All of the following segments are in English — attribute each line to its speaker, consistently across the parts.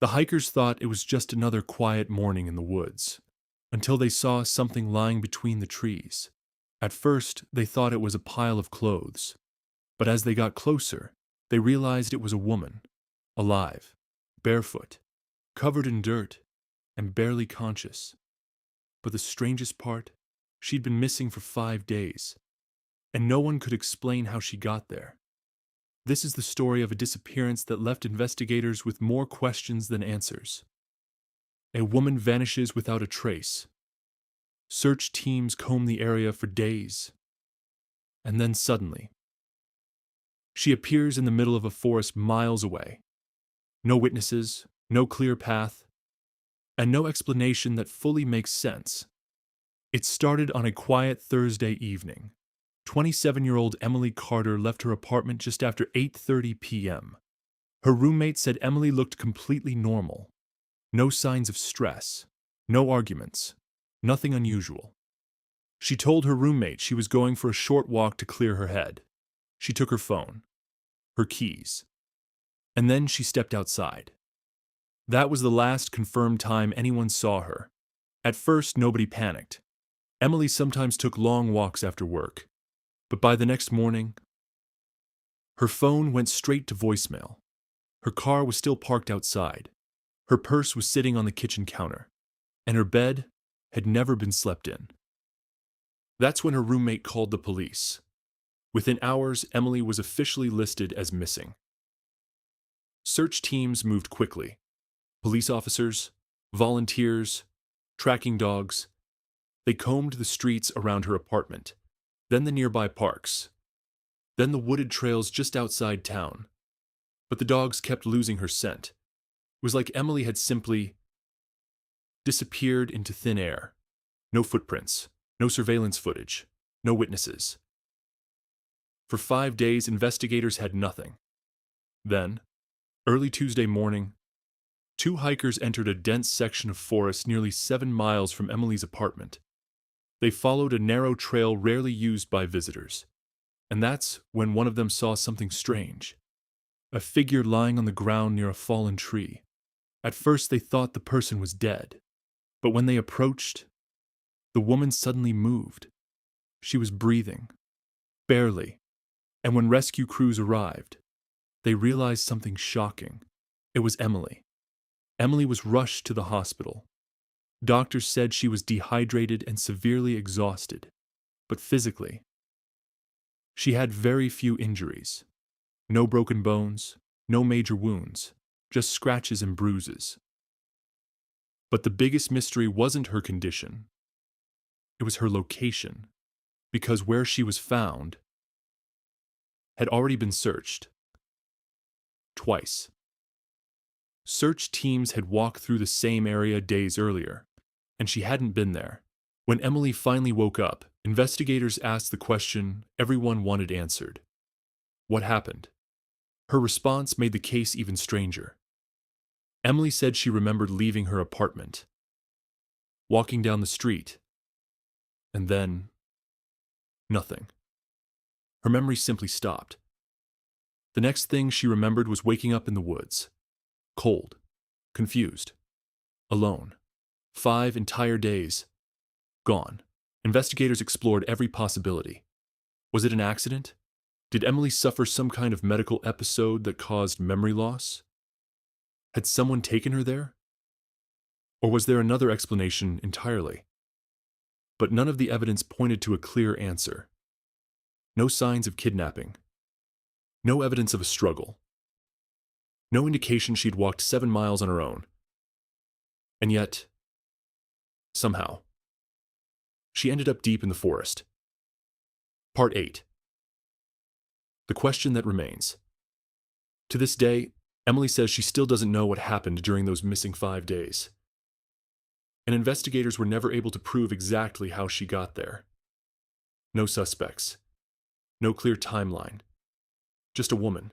Speaker 1: The hikers thought it was just another quiet morning in the woods, until they saw something lying between the trees. At first, they thought it was a pile of clothes, but as they got closer, they realized it was a woman, alive, barefoot, covered in dirt, and barely conscious. But the strangest part, she'd been missing for 5 days, and no one could explain how she got there. This is the story of a disappearance that left investigators with more questions than answers. A woman vanishes without a trace. Search teams comb the area for days. And then suddenly, she appears in the middle of a forest miles away. No witnesses, no clear path, and no explanation that fully makes sense. It started on a quiet Thursday evening. 27-year-old Emily Carter left her apartment just after 8:30 p.m. Her roommate said Emily looked completely normal. No signs of stress, no arguments, nothing unusual. She told her roommate she was going for a short walk to clear her head. She took her phone, her keys, and then she stepped outside. That was the last confirmed time anyone saw her. At first, nobody panicked. Emily sometimes took long walks after work, but by the next morning, her phone went straight to voicemail. Her car was still parked outside. Her purse was sitting on the kitchen counter, and her bed had never been slept in. That's when her roommate called the police. Within hours, Emily was officially listed as missing. Search teams moved quickly. Police officers, volunteers, tracking dogs. They combed the streets around her apartment, then the nearby parks, then the wooded trails just outside town. But the dogs kept losing her scent. It was like Emily had simply disappeared into thin air. No footprints, no surveillance footage, no witnesses. For 5 days, investigators had nothing. Then, early Tuesday morning, 2 hikers entered a dense section of forest nearly 7 miles from Emily's apartment. They followed a narrow trail rarely used by visitors, and that's when one of them saw something strange. A figure lying on the ground near a fallen tree. At first they thought the person was dead, but when they approached, the woman suddenly moved. She was breathing, barely, and when rescue crews arrived, they realized something shocking. It was Emily. Emily was rushed to the hospital. Doctors said she was dehydrated and severely exhausted, but physically, she had very few injuries. No broken bones, no major wounds, just scratches and bruises. But the biggest mystery wasn't her condition. It was her location, because where she was found had already been searched. Twice. Search teams had walked through the same area days earlier, and she hadn't been there. When Emily finally woke up, investigators asked the question everyone wanted answered. What happened? Her response made the case even stranger. Emily said she remembered leaving her apartment, walking down the street, and then nothing. Her memory simply stopped. The next thing she remembered was waking up in the woods, cold, confused, alone. 5 entire days, gone. Investigators explored every possibility. Was it an accident? Did Emily suffer some kind of medical episode that caused memory loss? Had someone taken her there? Or was there another explanation entirely? But none of the evidence pointed to a clear answer. No signs of kidnapping. No evidence of a struggle. No indication she'd walked 7 miles on her own. And yet, somehow, she ended up deep in the forest. Part 8. The question that remains. To this day, Emily says she still doesn't know what happened during those missing 5 days. And investigators were never able to prove exactly how she got there. No suspects. No clear timeline. Just a woman,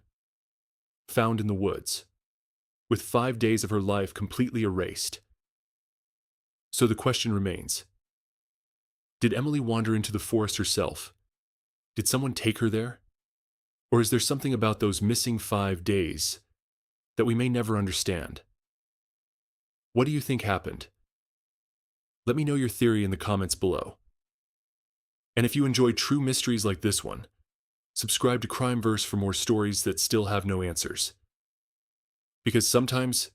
Speaker 1: found in the woods, with 5 days of her life completely erased. So the question remains, did Emily wander into the forest herself? Did someone take her there? Or is there something about those missing 5 days that we may never understand? What do you think happened? Let me know your theory in the comments below. And if you enjoy true mysteries like this one, subscribe to Crimeverse for more stories that still have no answers. Because sometimes,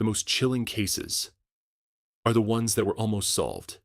Speaker 1: the most chilling cases are the ones that were almost solved.